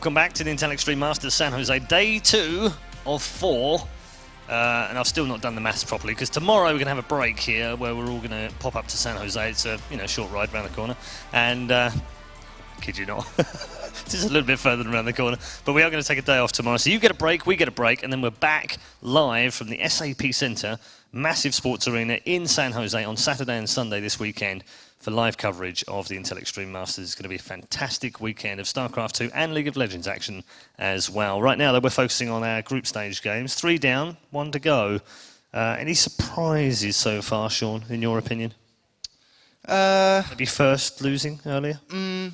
welcome back to the Intel Extreme Masters San Jose, day 2 of 4. And I've still not done the maths properly because tomorrow we're going to have a break here where we're all going to pop up to San Jose. It's a short ride around the corner, and kid you not, it's just a little bit further than around the corner. But we are going to take a day off tomorrow, so you get a break, we get a break, and then we're back live from the SAP Center, massive sports arena in San Jose on Saturday and Sunday this weekend for live coverage of the Intel Extreme Masters. It's going to be a fantastic weekend of StarCraft 2 and League of Legends action as well. Right now, though, we're focusing on our group stage games. 3 down, 1 to go. Any surprises so far, Sean, in your opinion? Maybe first losing earlier?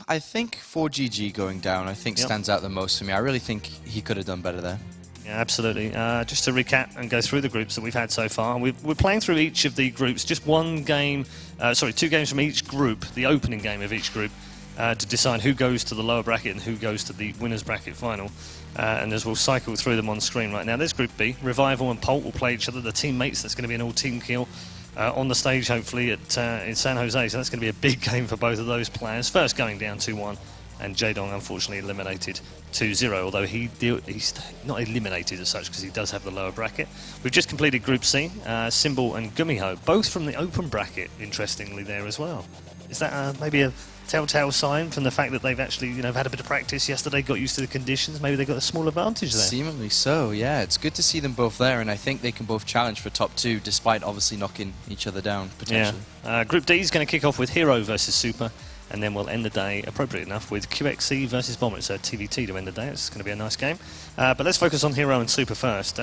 I think 4GG going down, I think stands out the most for me. I really think he could have done better there. Yeah, absolutely. Just to recap and go through the groups that we've had so far, we're playing through each of the groups, just 2 games from each group, the opening game of each group, to decide who goes to the lower bracket and who goes to the winner's bracket final. And as we'll cycle through them on screen right now, there's Group B. Revival and Pult will play each other, the teammates. That's going to be an all-team kill on the stage, hopefully, in San Jose. So that's going to be a big game for both of those players. First going down 2-1. And Jaedong unfortunately eliminated 2-0, although he's not eliminated as such because he does have the lower bracket. We've just completed Group C, Symbol and Gumiho, both from the open bracket, interestingly, there as well. Is that maybe a telltale sign from the fact that they've actually had a bit of practice yesterday, got used to the conditions? Maybe they got a small advantage there. Seemingly so, yeah. It's good to see them both there, and I think they can both challenge for top 2, despite obviously knocking each other down, potentially. Yeah. Group D is going to kick off with herO versus Super. And then we'll end the day, appropriate enough, with QXC versus Bomber. It's a TVT to end the day. It's going to be a nice game. But let's focus on herO and Super first.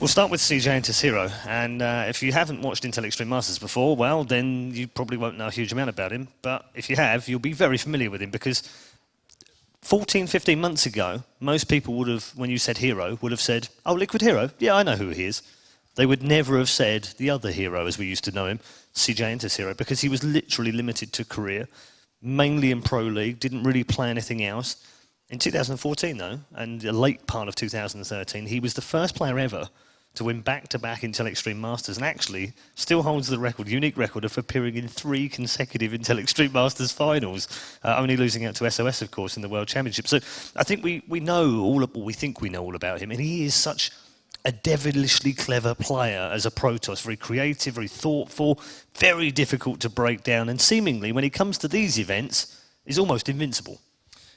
We'll start with CJ into herO. And if you haven't watched Intel Extreme Masters before, well, then you probably won't know a huge amount about him. But if you have, you'll be very familiar with him because 14, 15 months ago, most people would have, when you said herO, would have said, oh, Liquid herO? Yeah, I know who he is. They would never have said the other herO, as we used to know him, CJ Enter's herO, because he was literally limited to career, mainly in Pro League, didn't really play anything else. In 2014, though, and the late part of 2013, he was the first player ever to win back-to-back Intel Extreme Masters, and actually still holds the record, unique record, of appearing in 3 consecutive Intel Extreme Masters finals, only losing out to SOS, of course, in the World Championship. So I think we think we know all about him, and he is such a devilishly clever player as a Protoss, very creative, very thoughtful, very difficult to break down, and seemingly, when he comes to these events, is almost invincible.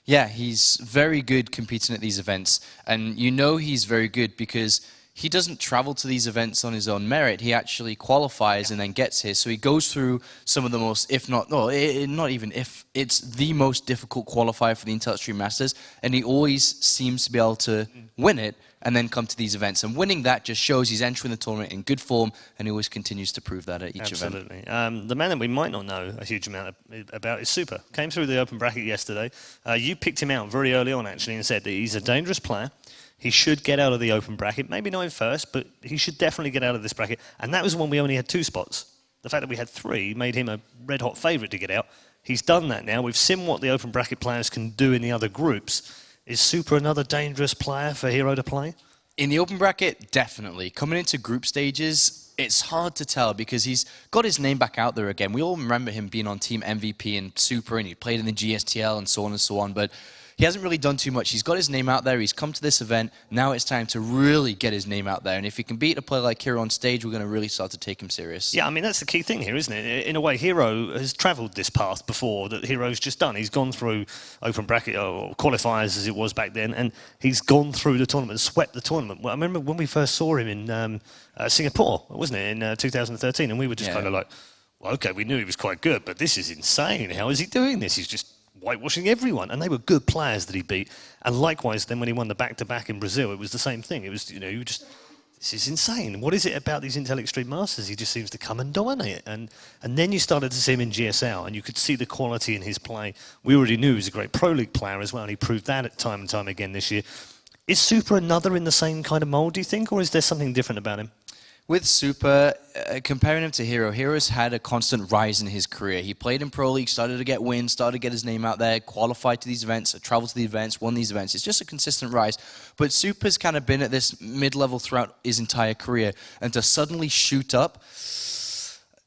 Yeah, he's very good competing at these events, and you know he's very good because he doesn't travel to these events on his own merit. He actually qualifies and then gets here. So he goes through some of the most, if not, no, not even if, it's the most difficult qualifier for the Intel Extreme Masters, and he always seems to be able to win it and then come to these events. And winning that just shows he's entering the tournament in good form, and he always continues to prove that at each event. Absolutely. The man that we might not know a huge amount about is Super. Came through the open bracket yesterday. You picked him out very early on, actually, and said that he's a dangerous player. He should get out of the open bracket, maybe not in first, but he should definitely get out of this bracket. And that was when we only had 2 spots. The fact that we had 3 made him a red-hot favourite to get out. He's done that now. We've seen what the open bracket players can do in the other groups. Is Super another dangerous player for herO to play? In the open bracket, definitely. Coming into group stages, it's hard to tell because he's got his name back out there again. We all remember him being on Team MVP and Super, and he played in the GSTL and so on and so on, but he hasn't really done too much. He's got his name out there. He's come to this event. Now it's time to really get his name out there. And if he can beat a player like herO on stage, we're going to really start to take him serious. Yeah, I mean, that's the key thing here, isn't it? In a way, herO has travelled this path before that herO's just done. He's gone through open bracket, or qualifiers as it was back then, and he's gone through the tournament, swept the tournament. Well, I remember when we first saw him in Singapore, wasn't it, in 2013, and we were just kind of like, well, okay, we knew he was quite good, but this is insane. How is he doing this? He's just whitewashing everyone, and they were good players that he beat. And likewise, then when he won the back-to-back in Brazil, it was the same thing. It was, you just, this is insane. What is it about these Intel Extreme Masters? He just seems to come and dominate. And then you started to see him in GSL, and you could see the quality in his play. We already knew he was a great Pro League player as well, and he proved that at time and time again this year. Is Super another in the same kind of mold, do you think, or is there something different about him? With Super, comparing him to herO, herO's had a constant rise in his career. He played in Pro League, started to get wins, started to get his name out there, qualified to these events, traveled to the events, won these events. It's just a consistent rise. But Super's kind of been at this mid-level throughout his entire career. And to suddenly shoot up,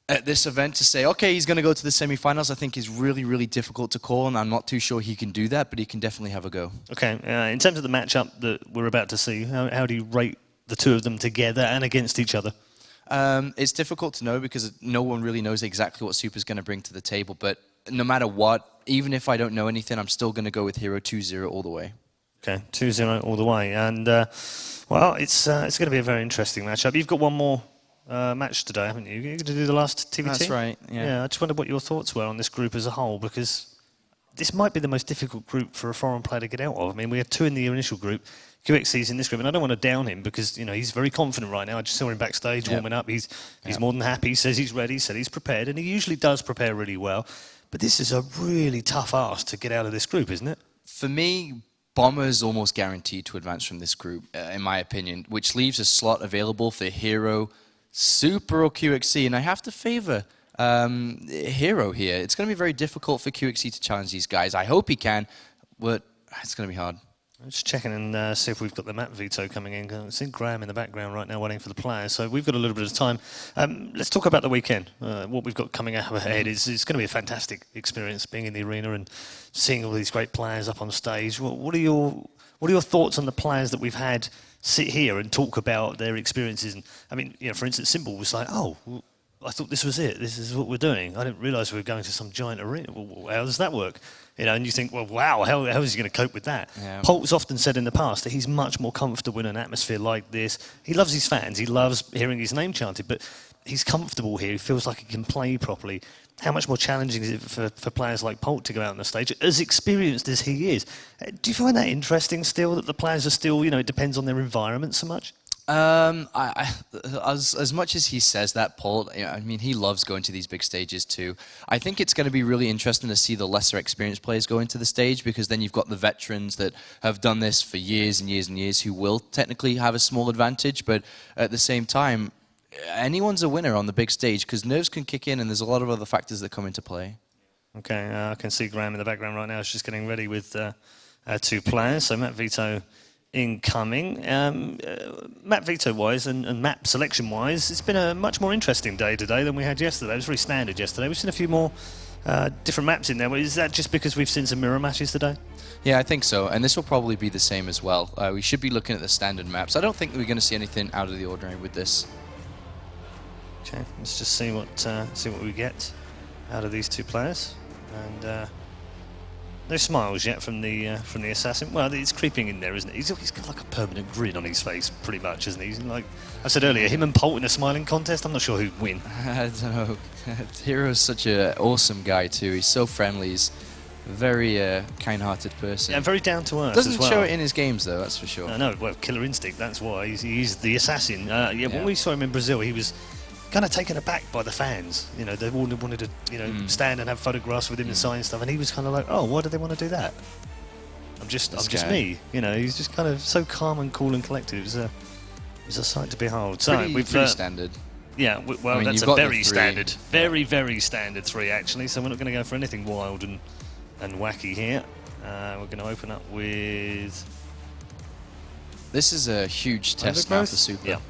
at this event to say, okay, he's going to go to the semifinals, I think is really, really difficult to call, and I'm not too sure he can do that, but he can definitely have a go. Okay, in terms of the matchup that we're about to see, how do you rate the two of them together and against each other? It's difficult to know because no one really knows exactly what Super's going to bring to the table, but no matter what, even if I don't know anything, I'm still going to go with herO 2-0 all the way. Okay, 2-0 all the way, and well, it's going to be a very interesting matchup. You've got one more match today, haven't you? You're going to do the last TVT? That's right, yeah. I just wondered what your thoughts were on this group as a whole, because this might be the most difficult group for a foreign player to get out of. I mean, we had two in the initial group. QXC's in this group, and I don't want to down him because, you know, he's very confident right now. I just saw him backstage warming up. He's more than happy. He says he's ready, he said he's prepared, and he usually does prepare really well. But this is a really tough ask to get out of this group, isn't it? For me, Bomber's almost guaranteed to advance from this group, in my opinion, which leaves a slot available for herO, Super, or QXC, and I have to favour herO here. It's going to be very difficult for QXC to challenge these guys. I hope he can, but it's going to be hard. I'm just checking and see if we've got the map veto coming in. I see Graham in the background right now waiting for the players, so we've got a little bit of time. Let's talk about the weekend. What we've got coming up ahead is it's going to be a fantastic experience being in the arena and seeing all these great players up on stage. What are your thoughts on the players that we've had sit here and talk about their experiences? And I mean, you know, for instance, Symbol was like, oh, well, I thought this was it. This is what we're doing. I didn't realise we were going to some giant arena. Well, how does that work? You know, and you think, well, wow, how is he going to cope with that? Yeah. Polt's often said in the past that he's much more comfortable in an atmosphere like this. He loves his fans. He loves hearing his name chanted, but he's comfortable here. He feels like he can play properly. How much more challenging is it for players like Polt to go out on the stage, as experienced as he is? Do you find that interesting still, that the players are still, you know, it depends on their environment so much? As much as he says that, Paul, you know, I mean, he loves going to these big stages too. I think it's going to be really interesting to see the lesser experienced players go into the stage, because then you've got the veterans that have done this for years and years and years who will technically have a small advantage, but at the same time, anyone's a winner on the big stage because nerves can kick in and there's a lot of other factors that come into play. Okay, I can see Graham in the background right now. He's just getting ready with two players, so map veto incoming. Map veto-wise and map selection-wise, it's been a much more interesting day today than we had yesterday. It was very standard yesterday. We've seen a few more different maps in there. Is that just because we've seen some mirror matches today? Yeah, I think so, and this will probably be the same as well. We should be looking at the standard maps. I don't think we're going to see anything out of the ordinary with this. Okay, let's just see what we get out of these two players. And no smiles yet from the assassin. Well, it's creeping in there, isn't it? He's got like a permanent grin on his face, pretty much, isn't he? He's like I said earlier, him and Polt in a smiling contest. I'm not sure who'd win. I don't know. herO's such an awesome guy too. He's so friendly. He's a very kind-hearted person. Yeah, very down to earth. Doesn't as well. Show it in his games though. That's for sure. No, well, killer instinct. That's why he's the assassin. Yeah, when we saw him in Brazil, he was kind of taken aback by the fans. You know, they all wanted to, you know, stand and have photographs with him and sign stuff, and he was kind of like, oh, why do they want to do that? I'm just me. You know, he's just kind of so calm and cool and collected. It was a sight to behold. So we've pretty standard. Yeah, well, I mean, that's a very standard, very standard 3 actually. So we're not going to go for anything wild and wacky here. We're going to open up with. This is a huge test now for Super. Yeah.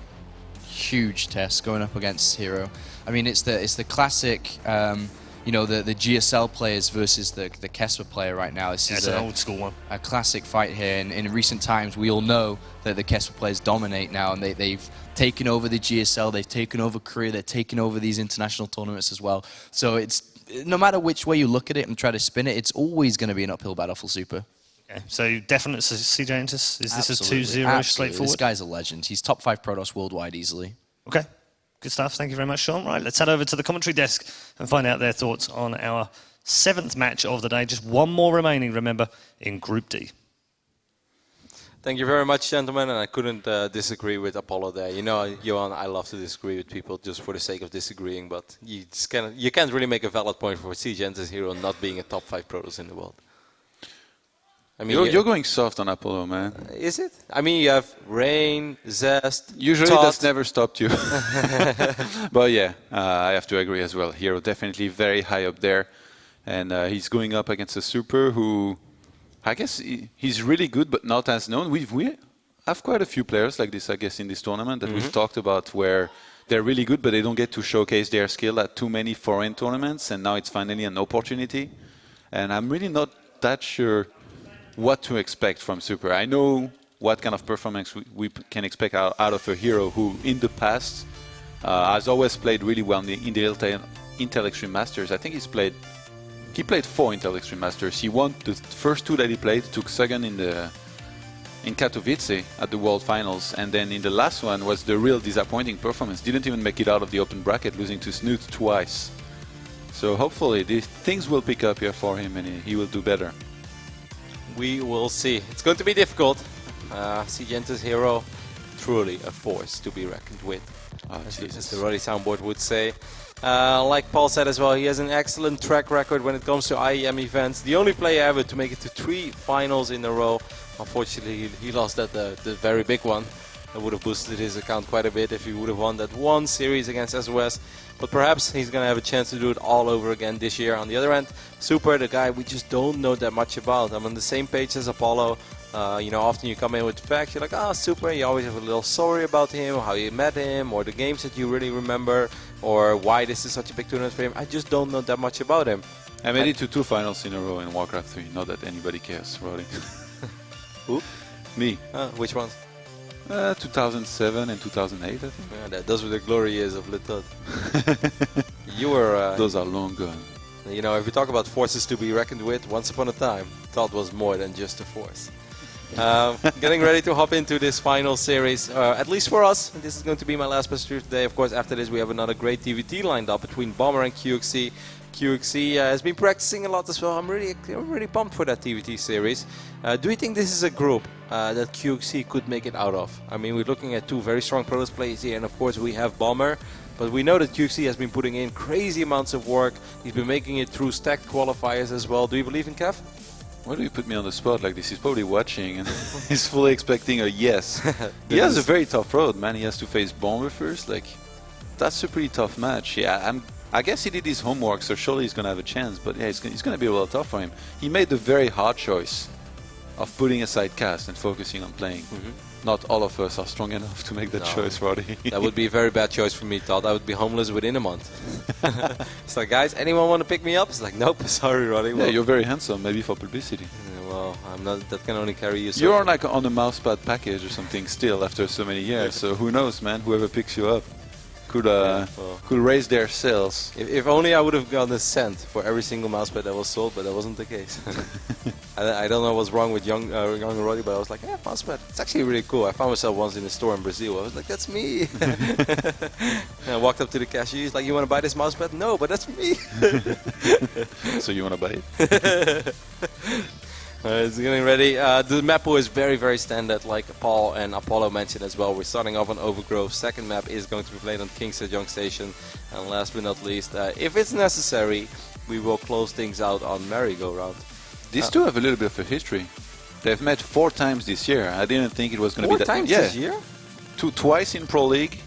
Huge test going up against herO. I mean, it's the classic, you know, the GSL players versus the Kesper player right now. This is an old school one. A classic fight here. And in recent times, we all know that the Kesper players dominate now, and they've taken over the GSL, they've taken over Korea, they're taking over these international tournaments as well. So it's no matter which way you look at it and try to spin it, it's always going to be an uphill battle for Super. Okay, so definite CJ Entus. Is this Absolutely. a 2-0 straightforward? This guy's a legend. He's top 5 Protoss worldwide easily. Okay, good stuff. Thank you very much, Sean. Right, let's head over to the commentary desk and find out their thoughts on our 7th match of the day. Just one more remaining, remember, in Group D. Thank you very much, gentlemen, and I couldn't disagree with Apollo there. You know, Johan, I love to disagree with people just for the sake of disagreeing, but you can't really make a valid point for CJ Entus herO not being a top 5 Protoss in the world. I mean, you're going soft on Apollo, man. Is it? I mean, you have Rain, Zest, Usually Todd. that's never stopped you. But yeah, I have to agree as well. herO definitely very high up there. And he's going up against a Super who, I guess he's really good, but not as known. We have quite a few players like this, I guess, in this tournament that we've talked about where they're really good, but they don't get to showcase their skill at too many foreign tournaments, and now it's finally an opportunity. And I'm really not that sure what to expect from Super. I know what kind of performance we can expect out of a hero who, in the past, has always played really well in the Intel Extreme Masters. I think he played 4 Intel Extreme Masters. He won the first 2 that he played, took second in Katowice at the World Finals, and then in the last one was the real disappointing performance. Didn't even make it out of the open bracket, losing to Snoot twice. So hopefully these things will pick up here for him and he will do better. We will see. It's going to be difficult. Sigente's herO, truly a force to be reckoned with, as the Roddy soundboard would say. Like Paul said as well, he has an excellent track record when it comes to IEM events. The only player ever to make it to 3 finals in a row. Unfortunately, he lost that the very big one. That would have boosted his account quite a bit if he would have won that one series against SOS. But perhaps he's going to have a chance to do it all over again this year. On the other end, Super, the guy we just don't know that much about. I'm on the same page as Apollo. You know, often you come in with facts, you're like, ah, Super, you always have a little story about him, how you met him, or the games that you really remember, or why this is such a big tournament for him. I just don't know that much about him. I made it to 2 finals in a row in Warcraft 3. Not that anybody cares, Roddy. Who? Me. Which ones? 2007 and 2008, I think. Yeah, those were the glory years of Letod. You were... those are long gone. You know, if we talk about forces to be reckoned with, once upon a time, Todd was more than just a force. Getting ready to hop into this final series, at least for us. This is going to be my last best stream today. Of course, after this we have another great TVT lined up between Bomber and QXC. QXC has been practicing a lot as well. I'm really pumped for that TVT series. Do you think this is a group that QXC could make it out of? I mean, we're looking at 2 very strong Protoss players here, and of course we have Bomber. But we know that QXC has been putting in crazy amounts of work. He's been making it through stacked qualifiers as well. Do you believe in Kev? Why do you put me on the spot like this? He's probably watching and he's fully expecting a yes. He has a very tough road, man. He has to face Bomber first. Like, that's a pretty tough match. Yeah, I guess he did his homework, so surely he's going to have a chance. But yeah, it's going to be a little tough for him. He made the very hard choice of putting aside cast and focusing on playing. Not all of us are strong enough to make that choice, Roddy. That would be a very bad choice for me, Todd. I would be homeless within a month. It's like, guys, anyone want to pick me up? It's like, nope, sorry, Roddy. Yeah, you're very handsome, maybe for publicity. Well, I'm not. That can only carry you so You're like on a mousepad package or something still after so many years, so who knows, man? Whoever picks you up could raise their sales. If only I would have gotten a cent for every single mousepad that was sold, but that wasn't the case. I don't know what's wrong with young Roddy, but I was like, yeah, mousepad. It's actually really cool. I found myself once in a store in Brazil. I was like, that's me. And I walked up to the cashier. He's like, you want to buy this mousepad? No, but that's me. So you want to buy it? It's getting ready. The map pool is very, very standard, like Paul and Apollo mentioned as well. We're starting off on Overgrove. Second map is going to be played on King Sejong Station. And last but not least, if it's necessary, we will close things out on Merry-Go-Round. These 2 have a little bit of a history. They've met 4 times this year. I didn't think it was going to be that. 4 times this year? Twice in Pro League,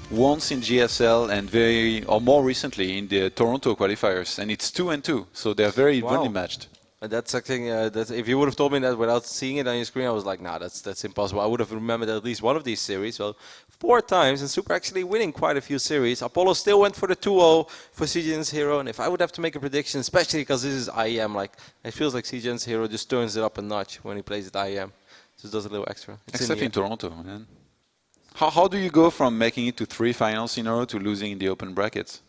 once in GSL, and more recently in the Toronto qualifiers. And it's 2-2, so they're very evenly matched. That's something that if you would have told me that without seeing it on your screen, I was like, nah, that's impossible. I would have remembered at least one of these series. Well, 4 times, and Super actually winning quite a few series. Apollo still went for the 2-0 for Sigente's herO, and if I would have to make a prediction, especially because this is IEM, like it feels like Sigente's herO just turns it up a notch when he plays at IEM. Just does a little extra. Except in Toronto, man. How do you go from making it to 3 finals in a row to losing in the open brackets?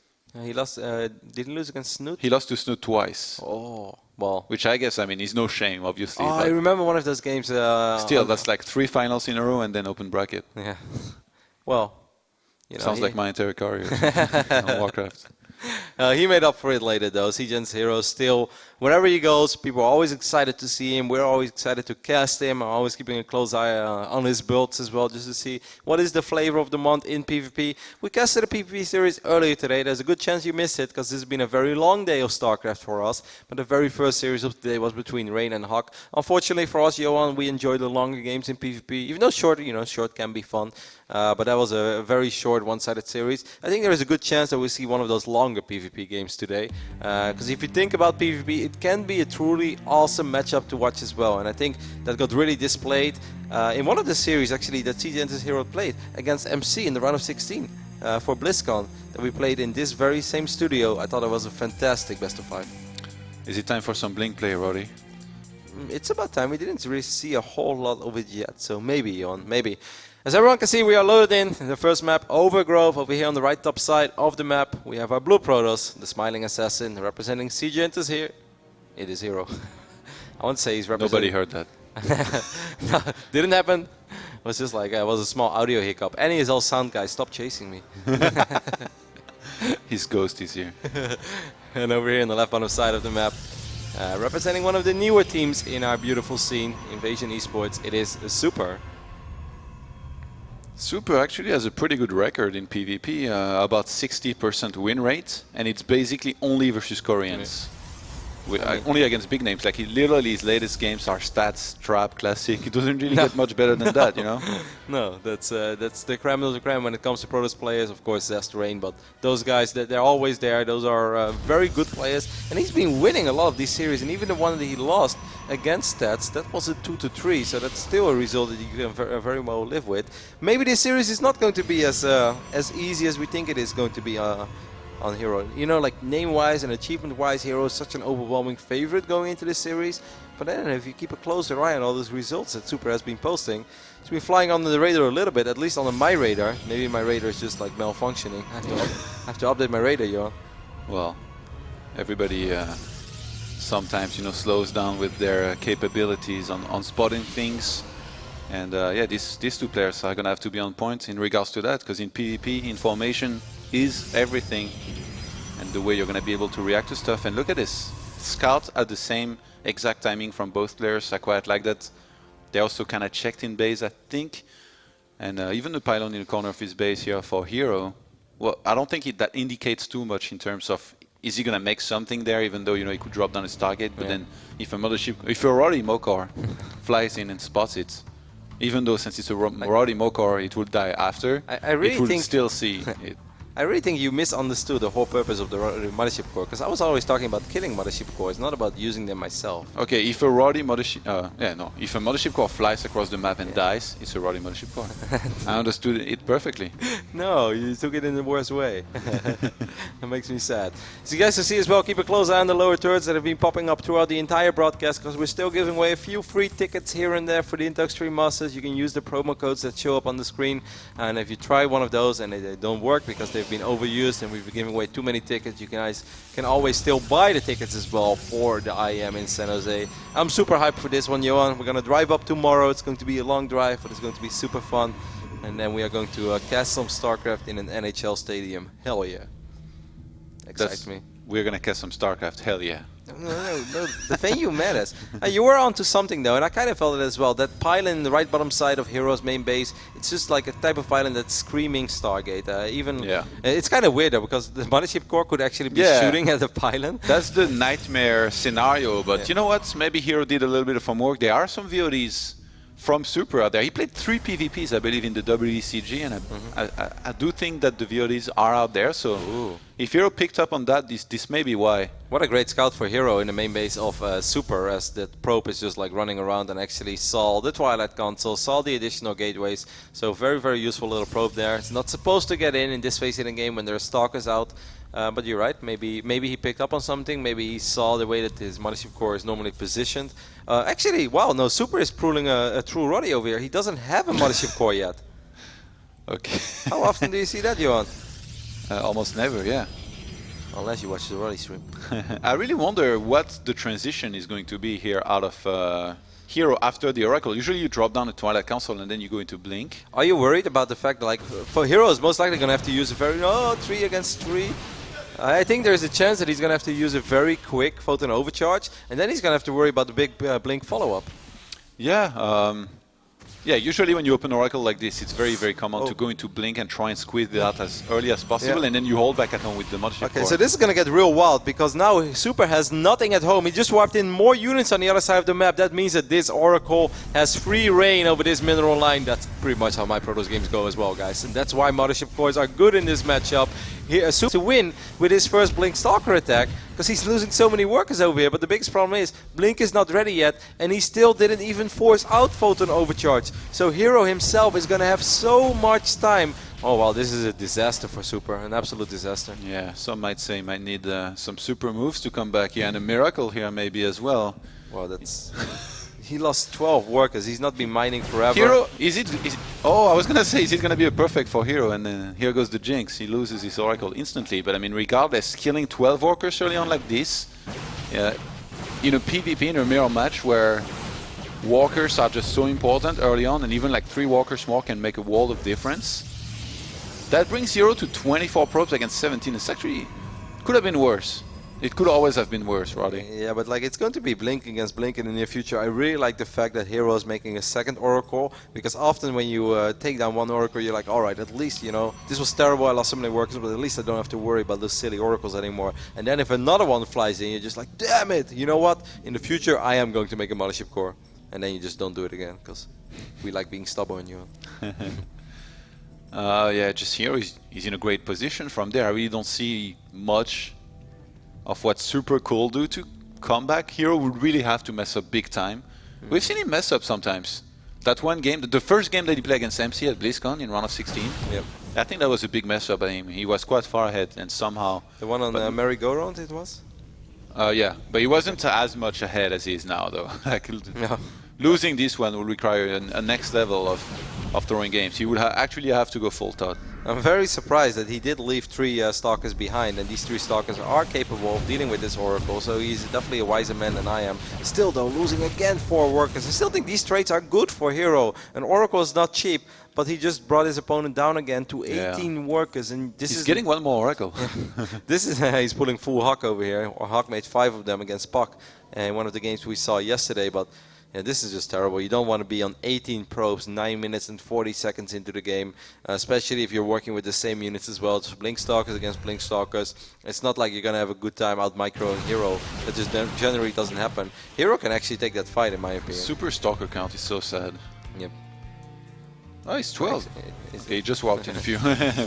He lost. Didn't lose against Snoot? He lost to Snoot twice. Oh, well. Which I guess, I mean, is no shame, obviously. Oh, I remember one of those games. Still, that's like 3 finals in a row and then open bracket. Yeah. Well, you know, sounds like my entire career on Warcraft. He made up for it later, though. Sigente's herO still, wherever he goes, people are always excited to see him. We're always excited to cast him. I'm always keeping a close eye on his builds as well, just to see what is the flavor of the month in PvP. We casted a PvP series earlier today. There's a good chance you missed it, because this has been a very long day of StarCraft for us. But the very first series of the day was between Rain and Hawk. Unfortunately for us, Johan, we enjoy the longer games in PvP, even though short can be fun. But that was a very short one-sided series. I think there is a good chance that we'll see one of those longer PvP games today. Because if you think about PvP, it can be a truly awesome matchup to watch as well. And I think that got really displayed in one of the series, actually, that Sigente's herO played against MC in the round of 16. for BlizzCon that we played in this very same studio. I thought it was a fantastic best of 5. Is it time for some Blink play, Roddy? It's about time. We didn't really see a whole lot of it yet, so maybe, Johan, maybe. As everyone can see, we are loaded in the first map, Overgrowth. Over here on the right top side of the map, we have our blue Protoss, the smiling assassin, representing CJ is here. It is herO. I won't say he's representing... Nobody heard that. No, didn't happen. It was just like, it was a small audio hiccup. And he is all sound guy, stop chasing me. His ghost is here. And over here on the left bottom side of the map, representing one of the newer teams in our beautiful scene, Invasion Esports, it is Super. Super actually has a pretty good record in PvP, about 60% win rate, and it's basically only versus Koreans. Only against big names. Like literally his latest games are Stats, Trap, Classic. It doesn't really get much better than that, you know? No, that's the creme of the creme when it comes to Protoss players. Of course, Zest, Rain, but those guys, they're always there. Those are very good players. And he's been winning a lot of these series, and even the one that he lost against Stats, that was a 2-3, so that's still a result that you can very well live with. Maybe this series is not going to be as easy as we think it is going to be on herO. You know, like name-wise and achievement-wise, herO is such an overwhelming favorite going into this series. But then if you keep a closer eye on all those results that Super has been posting, it's been flying under the radar a little bit, at least on my radar. Maybe my radar is just like malfunctioning. I have to update my radar, Johan. Well, everybody sometimes, you know, slows down with their capabilities on spotting things. And yeah, these two players are going to have to be on point in regards to that, because in PvP, information is everything, and the way you're going to be able to react to stuff. And look at this, Scout at the same exact timing from both players. I quite like that. They also kind of checked in base, I think, and even the pylon in the corner of his base here for herO. Well, I don't think that indicates too much in terms of is he going to make something there, even though, you know, he could drop down his target. But then if a Roddy Mokar flies in and spots it, even though since it's a Roddy Mokar, it will die after. I really it will think still see it. I really think you misunderstood the whole purpose of the Mothership Core, because I was always talking about killing Mothership Cores, not about using them myself. Okay, if a Roddy Mothership, if a Mothership Core flies across the map and dies, it's a Roddy Mothership Core. I understood it perfectly. No, you took it in the worst way. That makes me sad. So you guys can see as well, keep a close eye on the lower turrets that have been popping up throughout the entire broadcast, because we're still giving away a few free tickets here and there for the Intug Stream Masters. You can use the promo codes that show up on the screen, and if you try one of those and they don't work because they've been overused and we've been giving away too many tickets, you guys can always still buy the tickets as well for the IEM in San Jose. I'm super hyped for this one, Johan. We're going to drive up tomorrow. It's going to be a long drive, but it's going to be super fun. And then we are going to cast some StarCraft in an NHL stadium. Hell yeah. Excites me. We're going to cast some StarCraft. Hell yeah. No, the venue matters. You were onto something though, and I kind of felt it as well. That pylon in the right bottom side of herO's main base, it's just like a type of pylon that's screaming Stargate. It's kind of weird though, because the Mothership Core could actually be shooting at the pylon. That's the nightmare scenario, but you know what? Maybe herO did a little bit of homework. There are some VODs from Super out there. He played 3 PvPs, I believe, in the WDCG, and I do think that the VODs are out there. So if herO picked up on that, this may be why. What a great scout for herO in the main base of Super, as that probe is just like running around and actually saw the Twilight console, saw the additional gateways. So very, very useful little probe there. It's not supposed to get in this phase in the game when there are stalkers out. But you're right, maybe he picked up on something, maybe he saw the way that his Mothership Core is normally positioned. Actually, wow, no, Super is pulling a true Roddy over here. He doesn't have a Mothership Core yet. Okay. How often do you see that, Johan? Almost never, yeah. Unless you watch the Roddy stream. I really wonder what the transition is going to be here out of herO after the Oracle. Usually you drop down the Twilight Council and then you go into Blink. Are you worried about the fact that, like, for herO is most likely going to have to use a very 3 against 3? I think there's a chance that he's going to have to use a very quick photon overcharge, and then he's going to have to worry about the big Blink follow-up. Yeah, yeah, usually when you open Oracle like this, it's very, very common to go into Blink and try and squeeze it out as early as possible, and then you hold back at home with the Mothership Core. So this is going to get real wild, because now Super has nothing at home. He just warped in more units on the other side of the map. That means that this Oracle has free reign over this mineral line. That's pretty much how my Protoss games go as well, guys. And that's why Mothership Cores are good in this matchup. Super to win with his first Blink Stalker attack, because he's losing so many workers over here. But the biggest problem is Blink is not ready yet, and he still didn't even force out Photon Overcharge. So herO himself is going to have so much time Oh wow, this is a disaster for Super, an absolute disaster. Yeah, some might say he might need some super moves to come back. Yeah, and a miracle here maybe as well. Well, that's... He lost 12 workers, he's not been mining forever. herO, oh, I was gonna say, is it gonna be a perfect for herO? And then here goes the jinx. He loses his Oracle instantly. But I mean, regardless, killing 12 workers early on like this, in a PvP, in a mirror match where walkers are just so important early on, and even like 3 walkers more can make a world of difference. That brings herO to 24 probes against 17. It's actually could have been worse. It could always have been worse, Roddy. Yeah, but like it's going to be Blink against Blink in the near future. I really like the fact that herO is making a second Oracle, because often when you take down one Oracle, you're like, all right, at least, you know, this was terrible, I lost so many workers, but at least I don't have to worry about those silly Oracles anymore. And then if another one flies in, you're just like, damn it, you know what? In the future, I am going to make a Mothership Core. And then you just don't do it again, because we like being stubborn, you know. Yeah, just herO he's in a great position from there. I really don't see much of what Super could do to come back. herO would really have to mess up big time. We've seen him mess up sometimes. That one game, the first game that he played against MC at BlizzCon in round of 16, Yep. I think that was a big mess up by him. He was quite far ahead, and somehow... The one on the merry-go-round it was? Yeah, but he wasn't as much ahead as he is now, though. Like, No. losing this one will require a next level of throwing games. He would actually have to go full tot. I'm very surprised that he did leave 3 Stalkers behind, and these 3 Stalkers are capable of dealing with this Oracle, so he's definitely a wiser man than I am. Still though, losing again 4 workers. I still think these trades are good for herO. An Oracle is not cheap, but he just brought his opponent down again to 18 workers, and this He's is... getting one more Oracle. This is he's pulling full Hawk over here. Or Hawk made 5 of them against Puck in one of the games we saw yesterday, but yeah, this is just terrible. You don't want to be on 18 probes 9 minutes and 40 seconds into the game, especially if you're working with the same units as well. It's Blink Stalkers against Blink Stalkers. It's not like you're going to have a good time out microing herO. That just generally doesn't happen. herO can actually take that fight, in my opinion. Super Stalker count is so sad. Yep. Oh, he's 12. Okay, he just walked in a few.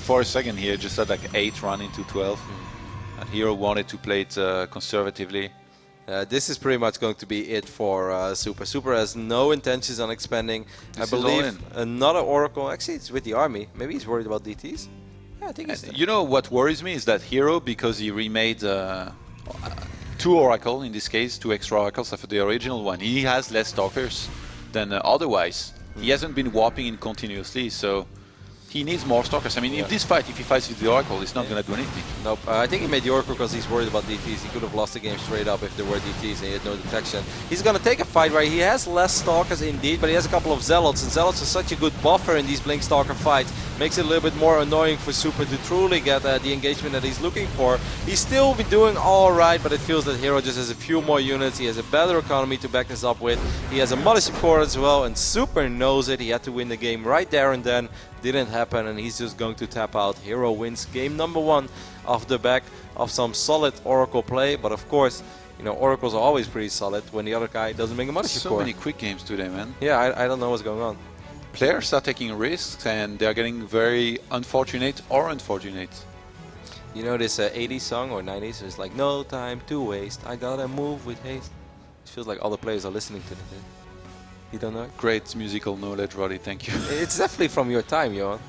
For a second here, just had like 8 run into 12. And herO wanted to play it conservatively. This is pretty much going to be it for Super. Super has no intentions on expanding. I This is all believe in. another Oracle, actually it's with the army. Maybe he's worried about DTs? Yeah, I think he's... You know what worries me is that herO, because he remade 2 Oracle, in this case, 2 extra Oracles after the original one, he has less Stalkers than otherwise. He hasn't been warping in continuously, so he needs more Stalkers. I mean, if he fights with the Oracle, he's not going to do anything. Nope. I think he made the Oracle because he's worried about DTs. He could have lost the game straight up if there were DTs and he had no detection. He's going to take a fight right. He has less Stalkers indeed, but he has a couple of Zealots. And Zealots are such a good buffer in these Blink Stalker fights. Makes it a little bit more annoying for Super to truly get the engagement that he's looking for. He's still been doing alright, but it feels that herO just has a few more units. He has a better economy to back this up with. He has a Mothership Core as well, and Super knows it. He had to win the game right there and then. Didn't happen, and he's just going to tap out. herO wins game number 1 off the back of some solid Oracle play, but of course, you know, Oracles are always pretty solid when the other guy doesn't make a Mothership Core. So many quick games today, man. Yeah, I don't know what's going on. Players are taking risks, and they're getting very unfortunate or unfortunate. You know this 80s song or 90s? It's like, no time to waste, I gotta move with haste. It feels like all the players are listening to it. You don't know it? Great musical knowledge, Roddy, thank you. It's definitely from your time, Johan.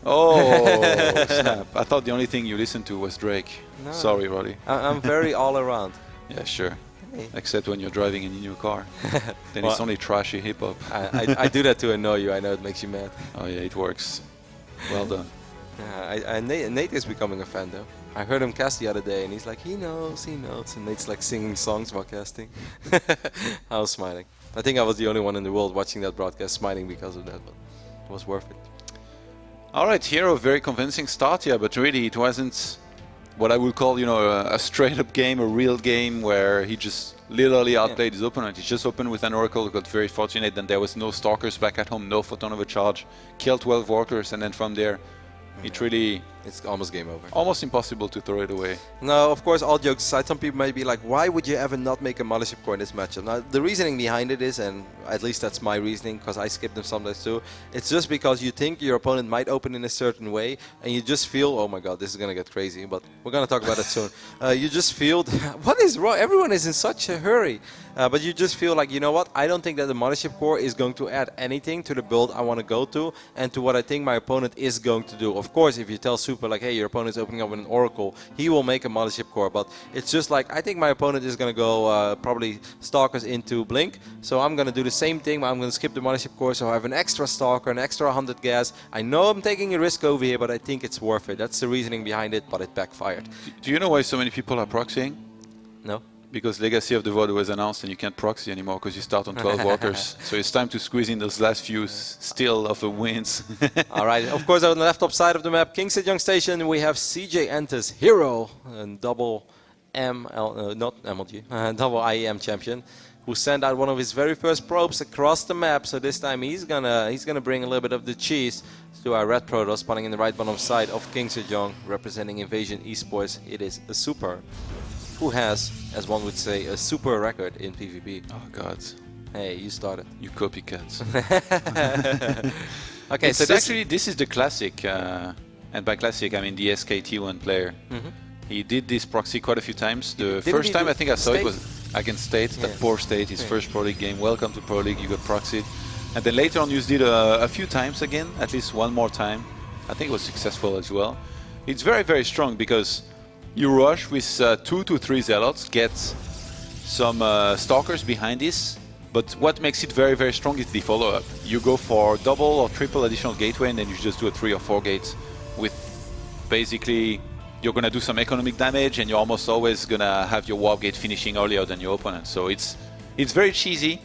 Oh, snap. I thought the only thing you listened to was Drake. No. Sorry, Roddy. I'm very all around. Yeah, sure. Hey. Except when you're driving in a new car. Then it's only trashy hip-hop. I do that to annoy you. I know it makes you mad. Oh yeah, it works. Well done. Nate is becoming a fan though. I heard him cast the other day and he's like, he knows. And Nate's like singing songs while casting. I was smiling. I think I was the only one in the world watching that broadcast smiling because of that, but it was worth it. All right, herO, very convincing start here, but really it wasn't what I would call, you know, a straight-up game, a real game where he just literally outplayed his opponent. He just opened with an Oracle, got very fortunate, then there was no Stalkers back at home, no Photon Overcharge, killed 12 Walkers, and then from there it really It's almost game over. Almost impossible to throw it away. No, of course, all jokes aside, some people may be like, why would you ever not make a Mothership Core in this matchup? Now, the reasoning behind it is, and at least that's my reasoning, because I skip them sometimes too, it's just because you think your opponent might open in a certain way, and you just feel, oh my god, this is going to get crazy, but we're going to talk about it soon. You just feel, what is wrong? Everyone is in such a hurry. But you just feel like, you know what, I don't think that the Mothership Core is going to add anything to the build I want to go to and to what I think my opponent is going to do. Of course, if you tell Super like, hey, your opponent is opening up with an Oracle, he will make a Mothership Core. But it's just like, I think my opponent is going to go probably Stalkers into Blink. So I'm going to do the same thing, but I'm going to skip the Mothership Core. So I have an extra Stalker, an extra 100 gas. I know I'm taking a risk over here, but I think it's worth it. That's the reasoning behind it, but it backfired. Do you know why so many people are proxying? No? Because Legacy of the Void was announced and you can't proxy anymore because you start on 12 walkers. So it's time to squeeze in those last few still of the wins. All right, of course, on the left top side of the map, King Sejong Station, we have CJ enters herO, and double not MLG, double IEM champion, who sent out one of his very first probes across the map. So this time he's gonna bring a little bit of the cheese to our red Protoss, spawning in the right bottom side of King Sejong, representing Invasion Esports. It is a Super, who has, as one would say, a super record in PvP. Oh god. Hey, you started. You copycats. Okay, so so actually this is the classic, and by classic I mean the SKT1 player. He did this proxy quite a few times. The first time I think I saw it was against State, that poor State, his first Pro League game. Welcome to Pro League, you got proxied. And then later on you did a few times again, at least one more time. I think it was successful as well. It's very, very strong because you rush with 2 to 3 Zealots, get some Stalkers behind this, but what makes it very, very strong is the follow-up. You go for double or triple additional gateway and then you just do a 3 or 4 gates with basically you're going to do some economic damage and you're almost always going to have your warp gate finishing earlier than your opponent. So it's very cheesy,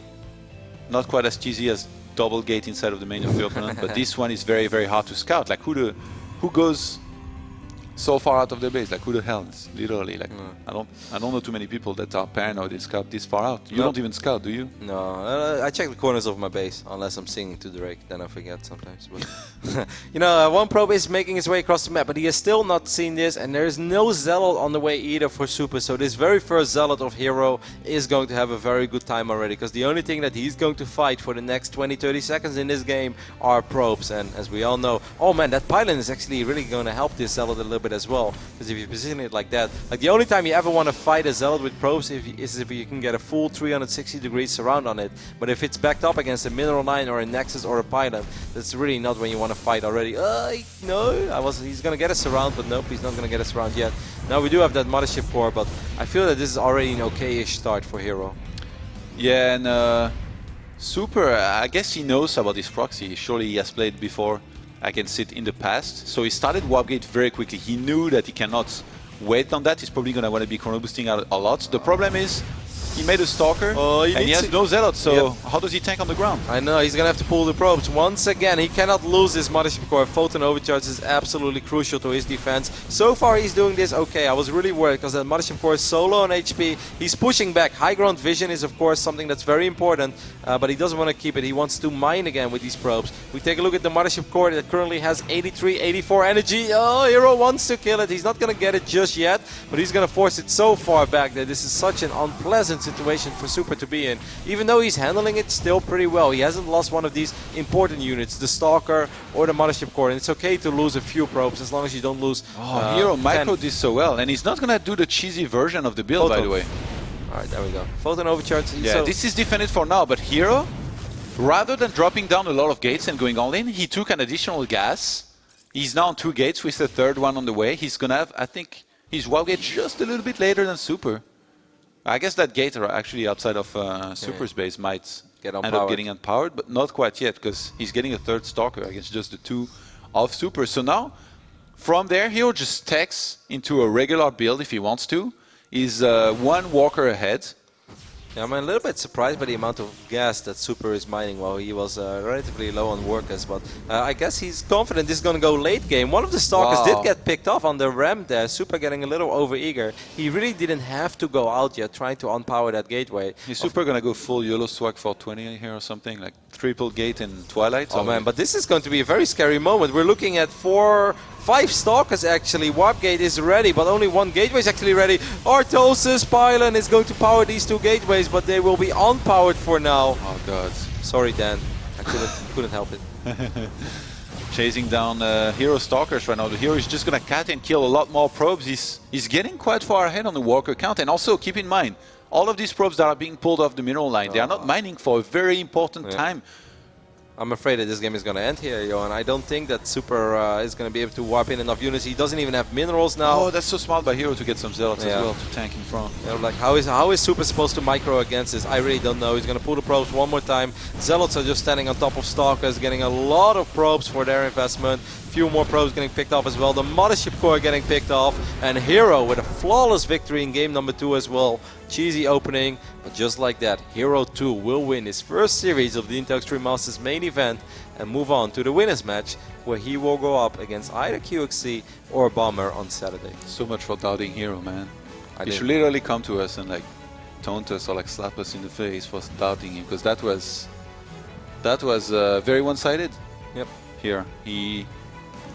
not quite as cheesy as double gate inside of the main of the opponent, but this one is very, very hard to scout. Like who goes so far out of the base? Like who the hell? It's literally like I don't know too many people that are paranoid and scout this far out. You don't even scout, do you? No, I check the corners of my base unless I'm singing to Drake. Then I forget sometimes. But you know, one probe is making his way across the map, but he has still not seen this, and there is no Zealot on the way either for Super. So this very first Zealot of herO is going to have a very good time already, because the only thing that he's going to fight for the next 20-30 seconds in this game are probes. And as we all know, oh man, that pylon is actually really going to help this Zealot a little bit as well, because if you position it like that, like the only time you ever want to fight a Zealot with probes is if you can get a full 360-degree surround on it. But if it's backed up against a Mineral 9 or a Nexus or a pylon, that's really not when you want to fight already. No, he's going to get a surround, but nope, he's not going to get a surround yet. Now we do have that Mothership Core, but I feel that this is already an okay-ish start for herO. Yeah, and Super, I guess he knows about this proxy. Surely he has played before against it in the past. So he started Warpgate very quickly. He knew that he cannot wait on that. He's probably going to want to be chrono boosting out a lot. The problem is he made a Stalker and he has no Zealot, so how does he tank on the ground? I know, he's going to have to pull the probes. Once again, he cannot lose this Mothership Core. Photon Overcharge is absolutely crucial to his defense. So far he's doing this okay. I was really worried because that Mothership Core is so low on HP. He's pushing back. High ground vision is of course something that's very important, but he doesn't want to keep it. He wants to mine again with these probes. We take a look at the Mothership Core that currently has 83, 84 energy. Oh, herO wants to kill it. He's not going to get it just yet, but he's going to force it so far back that this is such an unpleasant situation for Super to be in. Even though he's handling it still pretty well, he hasn't lost one of these important units, the Stalker or the Mothership Core, and it's okay to lose a few probes as long as you don't lose. herO micro this so well, and he's not going to do the cheesy version of the build, by the way. Alright, there we go. Photon Overcharge. Yeah, so this is defended for now, but herO, rather than dropping down a lot of gates and going all in, he took an additional gas. He's now on 2 gates with the 3rd one on the way. He's going to have, I think, his WoW gate just a little bit later than Super. I guess that gate actually outside of Super's base might end up getting unpowered, but not quite yet, because he's getting a 3rd Stalker against just the 2 of Super. So now, from there, herO just stacks into a regular build if he wants to. He's 1 walker ahead. Yeah, I'm a little bit surprised by the amount of gas that Super is mining while he was relatively low on workers, but I guess he's confident this is going to go late game. One of the Stalkers did get picked off on the ramp there, Super getting a little over-eager. He really didn't have to go out yet trying to unpower that gateway. Is Super going to go full YOLO swag for 20 here or something, like triple gate in Twilight? Oh man, but this is going to be a very scary moment. We're looking at 5 5 Stalkers actually. Warp Gate is ready, but only 1 gateway is actually ready. Artosis Pylon is going to power these 2 gateways, but they will be unpowered for now. Oh god. Sorry, Dan. I couldn't help it. Chasing down herO Stalkers right now. The herO is just gonna cat and kill a lot more probes. He's getting quite far ahead on the Walker count. And also keep in mind, all of these probes that are being pulled off the mineral line, they are not mining for a very important time. I'm afraid that this game is going to end here, Johan. I don't think that Super is going to be able to warp in enough units. He doesn't even have minerals now. Oh, that's so smart by herO to get some Zealots as well to tank in front. You know, like how is Super supposed to micro against this? I really don't know. He's going to pull the probes one more time. Zealots are just standing on top of Stalkers, getting a lot of probes for their investment. Few more probes getting picked off as well. The Mothership Core getting picked off. And herO with a flawless victory in game number 2 as well. Cheesy opening, but just like that, herO 2 will win his first series of the Intel Extreme Masters main event and move on to the winners match, where he will go up against either QXC or Bomber on Saturday. So much for doubting herO, man. He should literally come to us and like taunt us or like slap us in the face for doubting him, because that was very one-sided. Yep. Here, he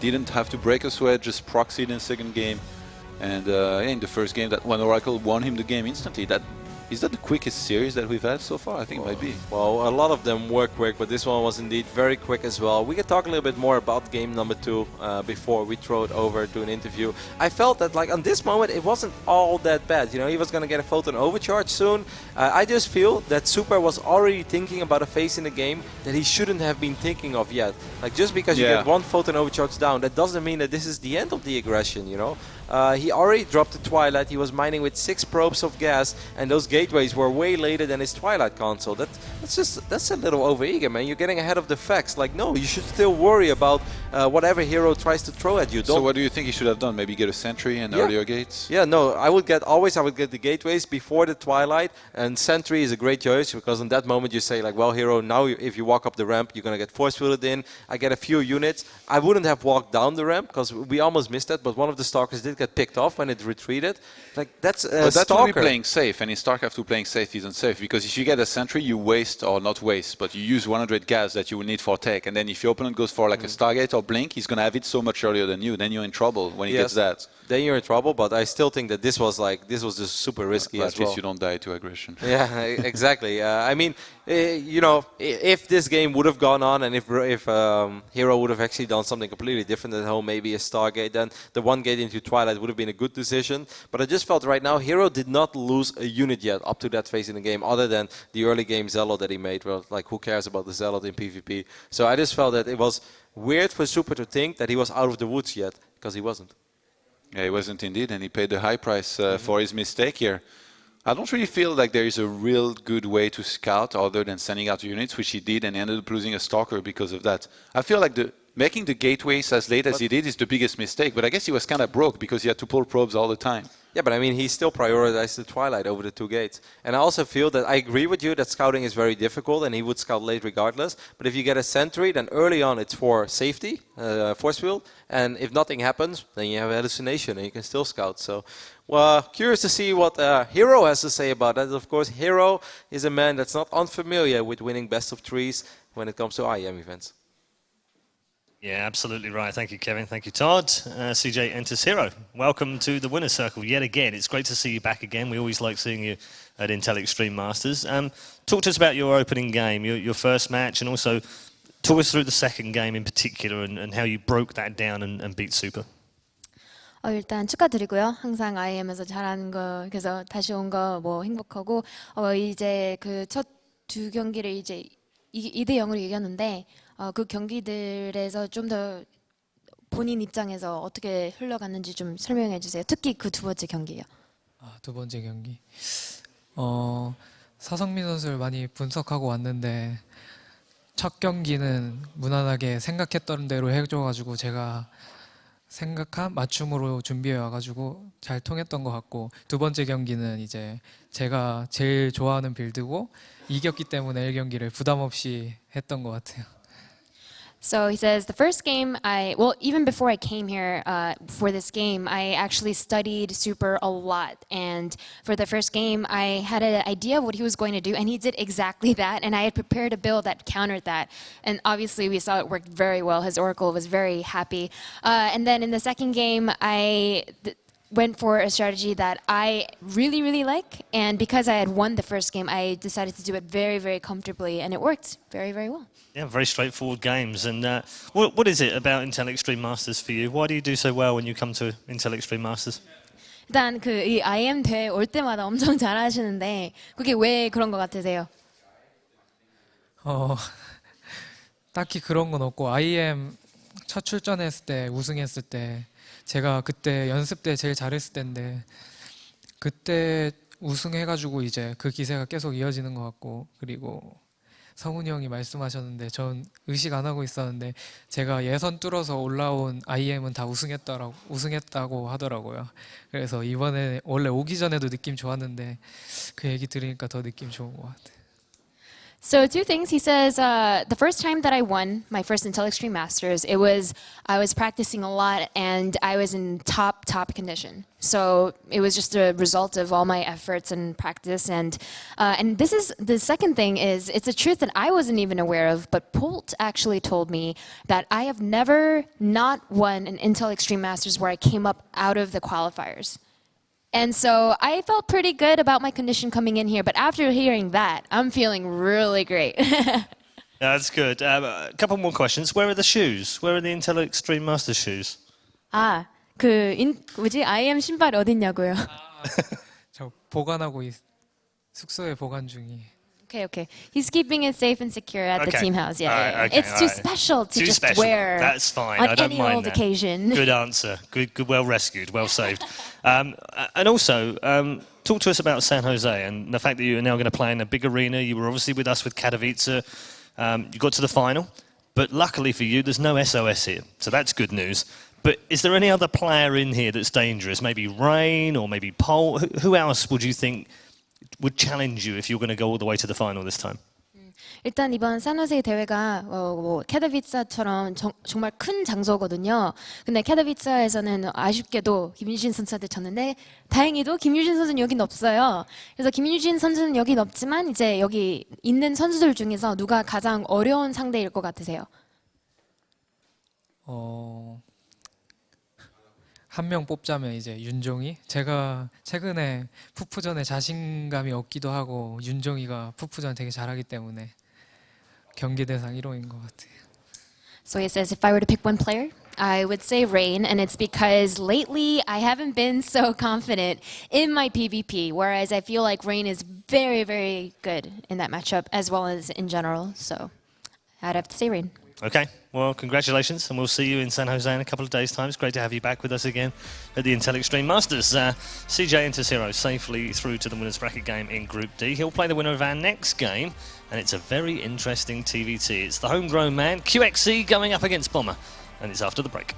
didn't have to break a sweat, just proxied in the second game. And in the first game, that when Oracle won him the game instantly, is that the quickest series that we've had so far? I think it might be. Well, a lot of them were quick, but this one was indeed very quick as well. We could talk a little bit more about game number 2 before we throw it over to an interview. I felt that like on this moment it wasn't all that bad. You know, he was going to get a photon overcharge soon. I just feel that Super was already thinking about a phase in the game that he shouldn't have been thinking of yet. Like just because you get 1 photon overcharge down, that doesn't mean that this is the end of the aggression, you know. He already dropped the Twilight. He was mining with 6 probes of gas, and those gateways were way later than his Twilight console. That's a little overeager, man. You're getting ahead of the facts. Like, no, you should still worry about whatever herO tries to throw at you. So what do you think he should have done? Maybe get a sentry and earlier gates? Yeah, no, I would get the gateways before the Twilight, and sentry is a great choice because in that moment you say like, well, herO, now if you walk up the ramp, you're gonna get force fielded in. I get a few units. I wouldn't have walked down the ramp because we almost missed that, but one of the Stalkers did get picked off when it retreated. Like that's but that's Stalker. when we're playing safe, and in StarCraft 2 playing safe isn't safe, because if you get a sentry, you waste, or not waste, but you use 100 gas that you would need for tech, and then if your opponent goes for like a Stargate or Blink, he's gonna have it so much earlier than you, then you're in trouble when he gets that. Then you're in trouble, but I still think that this was just super risky as well. At least you don't die to aggression. Yeah, exactly. I mean, you know, if this game would have gone on, and if herO would have actually done something completely different at home, maybe a Stargate, then the 1 gate into Twilight would have been a good decision. But I just felt right now herO did not lose a unit yet up to that phase in the game, other than the early game Zealot that he made. Well, like, who cares about the Zealot in PvP? So I just felt that it was weird for Super to think that he was out of the woods yet, because he wasn't. Yeah, he wasn't indeed, and he paid the high price for his mistake here. I don't really feel like there is a real good way to scout other than sending out units, which he did, and ended up losing a Stalker because of that. I feel like making the gateways as late as he did is the biggest mistake, but I guess he was kind of broke because he had to pull probes all the time. Yeah, but I mean, he still prioritized the Twilight over the 2 gates. And I also feel that I agree with you that scouting is very difficult, and he would scout late regardless. But if you get a sentry, then early on it's for safety, force field. And if nothing happens, then you have a hallucination and you can still scout. So, well, curious to see what herO has to say about that. Of course, herO is a man that's not unfamiliar with winning best of 3s when it comes to IEM events. Yeah, absolutely right. Thank you, Kevin. Thank you, Todd. CJ enters herO. Welcome to the winner's circle yet again. It's great to see you back again. We always like seeing you at Intel Extreme Masters. Talk to us about your opening game, your first match, and also talk us through the second game in particular and how you broke that down and beat Super. 일단 축하드리고요. 항상 IEM에서 잘하는 거, 그래서 다시 온 거 뭐 행복하고 이제 그 첫 2 경기를 이제 2대 0으로 이겼는데 그 경기들에서 좀 더 본인 입장에서 어떻게 흘러갔는지 좀 설명해 주세요. 특히 그 2번째 경기요. 2번째 경기. 사성민 선수를 많이 분석하고 왔는데 첫 경기는 무난하게 생각했던 대로 해줘가지고 제가 생각한 맞춤으로 준비해 와가지고 잘 통했던 것 같고, 2번째 경기는 이제 제가 제일 좋아하는 빌드고 이겼기 때문에 1경기를 부담 없이 했던 것 같아요. So he says the first game even before I came here for this game, I actually studied Super a lot. And for the first game, I had an idea of what he was going to do, and he did exactly that. And I had prepared a build that countered that. And obviously, we saw it worked very well. His Oracle was very happy. And then in the second game, I went for a strategy that I really, really like. And because I had won the first game, I decided to do it very, very comfortably. And it worked very, very well. Yeah, very straightforward games. And what is it about Intel Extreme Masters for you? Why do you do so well when you come to Intel Extreme Masters? 일단 이 IEM 대회 올 때마다 엄청 잘하시는데 그게 왜 그런 것 같으세요? 딱히 그런 건 없고 IEM 첫 출전했을 때 우승했을 때 제가 그때 연습 때 제일 잘했을 때인데 그때 우승해가지고 이제 그 기세가 계속 이어지는 것 같고 그리고 성훈이 형이 말씀하셨는데 전 의식 안 하고 있었는데 제가 예선 뚫어서 올라온 IEM은 다 우승했다고 하더라고요. 그래서 이번에 원래 오기 전에도 느낌 좋았는데 그 얘기 들으니까 더 느낌 좋은 것 같아요. So two things. He says the first time that I won my first Intel Extreme Masters, I was practicing a lot and I was in top condition. So it was just a result of all my efforts and practice. And this is the second thing is it's a truth that I wasn't even aware of, but Polt actually told me that I have never not won an Intel Extreme Masters where I came up out of the qualifiers. And so I felt pretty good about my condition coming in here, but after hearing that, I'm feeling really great. Yeah, that's good. A couple more questions. Where are the shoes? Where are the Intel Extreme Masters shoes? IEM 신발 어딨냐고요? 저 숙소에 보관 중이. Okay. He's keeping it safe and secure at the Okay. team house. Yeah. Alright, okay, It's too special to Too just special. wear That's fine. on I don't any mind old that. occasion. Good answer. Good. Well rescued. Well saved. And also, talk to us about San Jose and the fact that you are now going to play in a big arena. You were obviously with us with Katowice. You got to the final, but luckily for you, there's no SOS here, so that's good news. But is there any other player in here that's dangerous? Maybe Rain or maybe Pole? Who else would you think would challenge you if you're going to go all the way to the final this time? 일단 이번 산호세 대회가 캐더비츠처럼 정말 큰 장소거든요. 근데 캐더비츠에서는 아쉽게도 김유진 선수한테 졌는데 다행히도 김유진 선수는 여긴 없어요. 그래서 김유진 선수는 여긴 없지만 이제 여기 있는 선수들 중에서 누가 가장 어려운 상대일 것 같으세요? 한 명 뽑자면 이제 윤종이. 제가 최근에 푸푸전에 자신감이 없기도 하고 윤종이가 푸푸전 되게 잘하기 때문에 경기 대상 1호인 것 같아요. So he says if I were to pick one player, I would say Rain, and it's because lately I haven't been so confident in my PvP, whereas I feel like Rain is very, very good in that matchup as well as in general. So I'd have to say Rain. Okay, well, congratulations, and we'll see you in San Jose in a couple of days' time. It's great to have you back with us again at the Intel Extreme Masters. CJ enters herO safely through to the winner's bracket game in Group D. He'll play the winner of our next game, and it's a very interesting TVT. It's the homegrown man, QXC, going up against Bomber, and it's after the break.